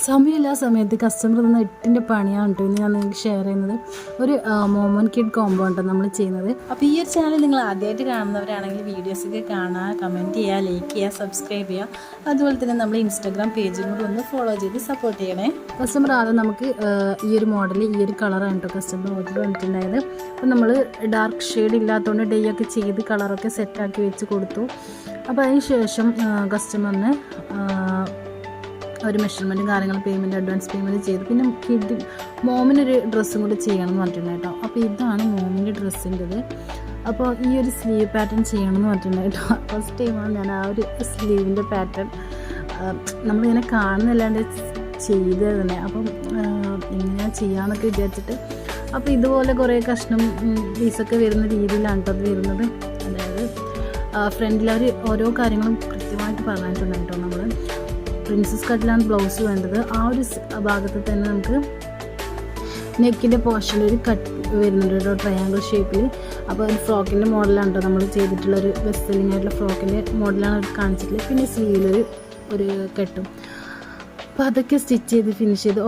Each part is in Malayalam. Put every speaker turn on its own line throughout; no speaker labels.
സമയമില്ല സമയത്ത് കസ്റ്റമർ തന്ന എട്ടിൻ്റെ പണിയാണ് കേട്ടോ ഇന്ന് ഞാൻ നിങ്ങൾക്ക് ഷെയർ ചെയ്യുന്നത്. ഒരു മോമൻ കിഡ് കോംബോ ആണ് നമ്മൾ ചെയ്യുന്നത്.
അപ്പോൾ ഈ ഒരു ചാനൽ നിങ്ങൾ ആദ്യമായിട്ട് കാണുന്നവരാണെങ്കിൽ വീഡിയോസൊക്കെ കാണുക, കമൻറ്റ് ചെയ്യുക, ലൈക്ക് ചെയ്യുക, സബ്സ്ക്രൈബ് ചെയ്യുക. അതുപോലെ തന്നെ നമ്മൾ ഇൻസ്റ്റാഗ്രാം പേജും കൂടെ ഒന്ന് ഫോളോ ചെയ്ത് സപ്പോർട്ട് ചെയ്യണേ.
കസ്റ്റമർ ആദ്യം നമുക്ക് ഈ ഒരു മോഡൽ ഈ ഒരു കളറാണ് കേട്ടോ കസ്റ്റമർ ഓർഡർ വന്നിട്ടുണ്ടായത്. അപ്പോൾ നമ്മൾ ഡാർക്ക് ഷെയ്ഡ് ഇല്ലാത്തതുകൊണ്ട് ഡേ ഒക്കെ ചെയ്ത് കളറൊക്കെ സെറ്റാക്കി വെച്ച് കൊടുത്തു. അപ്പോൾ അതിന് ശേഷം കസ്റ്റമറിന് ഒരു മെഷർമെൻറ്റും കാര്യങ്ങളും പേയ്മെൻറ്റ് അഡ്വാൻസ് പേയ്മെൻറ്റ് ചെയ്തു. പിന്നെ മോമിനൊരു ഡ്രസ്സും കൂടി ചെയ്യണം എന്ന് പറഞ്ഞിട്ടുണ്ട് കേട്ടോ. അപ്പോൾ ഇതാണ് മോമിൻ്റെ ഡ്രസ്സിൻ്റെത്. അപ്പോൾ ഈ ഒരു സ്ലീവ് പാറ്റേൺ ചെയ്യണമെന്ന് പറഞ്ഞിട്ടുണ്ട് കേട്ടോ. ഫസ്റ്റ് ടൈമാണ് ഞാൻ ആ ഒരു സ്ലീവിൻ്റെ പാറ്റേൺ നമ്മളിങ്ങനെ കാണുന്നില്ലാണ്ട് ചെയ്തത് തന്നെ. അപ്പം എങ്ങനെയാണ് ചെയ്യാമെന്നൊക്കെ വിചാരിച്ചിട്ട് അപ്പോൾ ഇതുപോലെ കുറേ കഷ്ണം പീസൊക്കെ വരുന്ന രീതിയിലാണ് കേട്ടോ അത് വരുന്നത്. അതായത് ഫ്രണ്ടിൽ ഓരോ കാര്യങ്ങളും കൃത്യമായിട്ട് പറഞ്ഞിട്ടുണ്ട് കേട്ടോ. നമ്മൾ പ്രിൻസസ് കട്ടിലാണ് ബ്ലൗസ് വേണ്ടത്. ആ ഒരു ഭാഗത്ത് തന്നെ നമുക്ക് നെക്കിൻ്റെ പോർഷനിൽ ഒരു കട്ട് വരുന്നുണ്ട് കേട്ടോ, ട്രയാങ്കിൾ ഷേപ്പിൽ. അപ്പോൾ ഒരു ഫ്രോക്കിൻ്റെ മോഡലാണ് കേട്ടോ നമ്മൾ ചെയ്തിട്ടുള്ളൊരു ബെസ്റ്റ് സെല്ലിംഗ് ആയിട്ടുള്ള ഫ്രോക്കിൻ്റെ മോഡലാണ് അവർ കാണിച്ചിട്ടുള്ളത്. പിന്നെ സ്ലീവിലൊരു കെട്ടും. അപ്പോൾ അതൊക്കെ സ്റ്റിച്ച് ചെയ്ത് ഫിനിഷ് ചെയ്ത്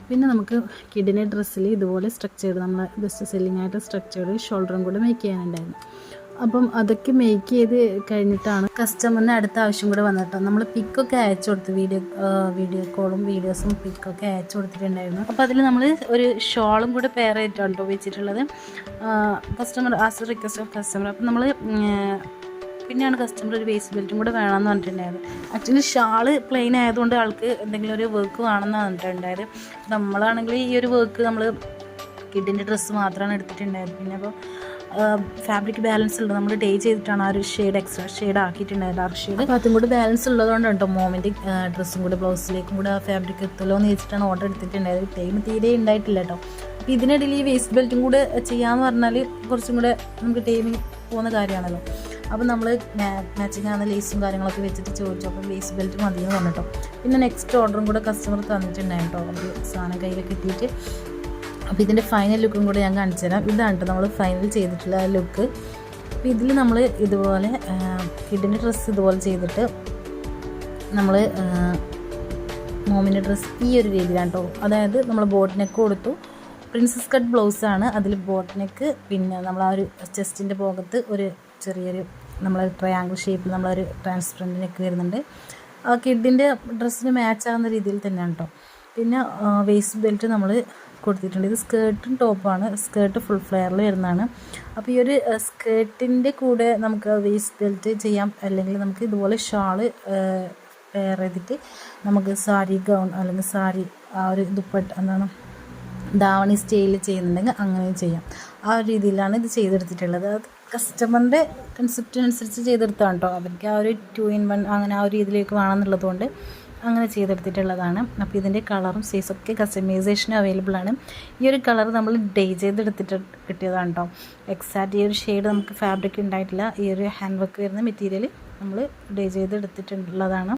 പിന്നെ നമുക്ക് കിഡിനെ ഡ്രസ്സിൽ ഇതുപോലെ സ്ട്രക്ചേർഡ് നമ്മൾ ബെസ്റ്റ് സെല്ലിംഗ് ആയിട്ട് സ്ട്രക്ചേർഡ് ഷോൾഡറും കൂടെ മേക്ക് ചെയ്യാനുണ്ടായിരുന്നു. അപ്പം അതൊക്കെ മേക്ക് ചെയ്ത് കഴിഞ്ഞിട്ടാണ് കസ്റ്റമറിന് അടുത്ത ആവശ്യം കൂടെ വന്നിട്ടോ. നമ്മൾ പിക്കൊക്കെ അയച്ചു കൊടുത്തു, വീഡിയോ കോളും വീഡിയോസും പിക്കൊക്കെ അയച്ചു കൊടുത്തിട്ടുണ്ടായിരുന്നു. അപ്പോൾ അതിൽ നമ്മൾ ഒരു ഷോളും കൂടെ പെയർ ചെയ്തിട്ടാണ് വെച്ചിട്ടുള്ളത്. Customer as request of customer. അപ്പം നമ്മൾ പിന്നെയാണ് കസ്റ്റമർ ഒരു വേസ്റ്റ് ബെൽറ്റും കൂടെ വേണമെന്ന് പറഞ്ഞിട്ടുണ്ടായത്. ആക്ച്വലി ഷാള് പ്ലെയിൻ ആയതുകൊണ്ട് ആൾക്ക് എന്തെങ്കിലും ഒരു വർക്ക് വേണമെന്ന് പറഞ്ഞിട്ടുണ്ടായത്. നമ്മളാണെങ്കിൽ ഈ ഒരു വർക്ക് നമ്മൾ കിഡിൻ്റെ ഡ്രസ്സ് മാത്രമാണ് എടുത്തിട്ടുണ്ടായത്. പിന്നെ അപ്പോൾ ഫാബ്രിക് ബാലൻസ് ഉള്ളത് നമ്മൾ ഡേ ചെയ്തിട്ടാണ് ആ ഒരു ഷെയ്ഡ് എക്സ്ട്രാ ഷെയ്ഡ് ആക്കിയിട്ടുണ്ടായത്, ഡാർക്ക് ഷെയ്ഡ്. അപ്പോൾ അതും കൂടി ബാലൻസ് ഉള്ളതുകൊണ്ടാണ് കേട്ടോ മോമിൻ്റെ ഡ്രസ്സും കൂടി ബ്ലൗസിലേക്കും കൂടെ ആ ഫാബ്രിക് എത്തുമല്ലോ എന്ന് വെച്ചിട്ടാണ് ഓർഡർ എടുത്തിട്ടുണ്ടായത്. ടൈം തീരെ ഉണ്ടായിട്ടില്ല കേട്ടോ. അപ്പോൾ ഇതിനിടയിൽ ഈ വേസ്റ്റ് ബെൽറ്റും കൂടെ ചെയ്യാമെന്ന് പറഞ്ഞാൽ കുറച്ചും കൂടെ നമുക്ക് ടൈമിങ് പോകുന്ന കാര്യമാണല്ലോ. അപ്പോൾ നമ്മൾ മാച്ചിങ് ആകുന്ന ലേസും കാര്യങ്ങളൊക്കെ വെച്ചിട്ട് ചോദിച്ചു. അപ്പം വേസ്റ്റ് ബെൽറ്റ് മതിയെന്ന് പറഞ്ഞിട്ടോ. പിന്നെ നെക്സ്റ്റ് ഓർഡറും കൂടെ കസ്റ്റമർ തന്നിട്ടുണ്ടായിരുന്നു കേട്ടോ, ഒരു സാധനം കയ്യിൽ കിട്ടിയിട്ട്. അപ്പോൾ ഇതിൻ്റെ ഫൈനൽ ലുക്കും കൂടെ ഞാൻ കാണിച്ചു തരാം. ഇതാണ് കേട്ടോ നമ്മൾ ഫൈനൽ ചെയ്തിട്ടുള്ള ആ ലുക്ക്. അപ്പോൾ ഇതിൽ നമ്മൾ ഇതുപോലെ കിഡിൻ്റെ ഡ്രസ്സ് ഇതുപോലെ ചെയ്തിട്ട് നമ്മൾ മോമിൻ്റെ ഡ്രസ്സ് ഈ ഒരു രീതിയിലാണ് കേട്ടോ. അതായത് നമ്മൾ ബോട്ട് നെക്ക് കൊടുത്തു, പ്രിൻസസ് കട്ട് ബ്ലൗസാണ്, അതിൽ ബോട്ട് നെക്ക്. പിന്നെ നമ്മൾ ആ ഒരു ചെസ്റ്റിൻ്റെ ഭാഗത്ത് ഒരു ചെറിയൊരു നമ്മൾ ട്രയാങ്കിൾ ഷേപ്പിൽ നമ്മളൊരു ട്രാൻസ്പെറൻറ്റ് നെക്ക് വരുന്നുണ്ട്. ആ കിഡിൻ്റെ ഡ്രസ്സിന് മാച്ച് ആകുന്ന രീതിയിൽ തന്നെയാണ് കേട്ടോ. പിന്നെ വേസ്റ്റ് ബെൽറ്റ് നമ്മൾ കൊടുത്തിട്ടുണ്ട്. ഇത് സ്കേർട്ടും ടോപ്പാണ്, സ്കേർട്ട് ഫുൾ ഫ്ലെയറിൽ വരുന്നതാണ്. അപ്പോൾ ഈ ഒരു സ്കേർട്ടിൻ്റെ കൂടെ നമുക്ക് വേസ്റ്റ് ബെൽറ്റ് ചെയ്യാം, അല്ലെങ്കിൽ നമുക്ക് ഇതുപോലെ ഷാള് പെയർ ചെയ്തിട്ട് നമുക്ക് സാരി ഗൗൺ അല്ലെങ്കിൽ സാരി ആ ഒരു ദുപ്പട്ട എന്താണ് ദാവണി സ്റ്റൈലിൽ ചെയ്യുന്നുണ്ടെങ്കിൽ അങ്ങനെയും ചെയ്യാം. ആ ഒരു രീതിയിലാണ് ഇത് ചെയ്തെടുത്തിട്ടുള്ളത്. അത് കസ്റ്റമറിൻ്റെ കൺസെപ്റ്റിനനുസരിച്ച് ചെയ്തെടുത്താണ് കേട്ടോ. അവർക്ക് ആ ഒരു 2-in-1 അങ്ങനെ ആ ഒരു രീതിയിലേക്ക് വേണമെന്നുള്ളതുകൊണ്ട് അങ്ങനെ ചെയ്തെടുത്തിട്ടുള്ളതാണ്. അപ്പോൾ ഇതിൻ്റെ കളറും സൈസൊക്കെ കസ്റ്റമൈസേഷനും അവൈലബിൾ ആണ്. ഈ ഒരു കളർ നമ്മൾ ഡേ ചെയ്തെടുത്തിട്ട് കിട്ടിയതാണ് കേട്ടോ. എക്സാക്റ്റ് ഈ ഒരു ഷെയ്ഡ് നമുക്ക് ഫാബ്രിക് ഉണ്ടായിട്ടില്ല. ഈ ഒരു ഹാൻഡ് വർക്ക് വരുന്ന മെറ്റീരിയൽ നമ്മൾ ഡേ ചെയ്തെടുത്തിട്ടുള്ളതാണ്.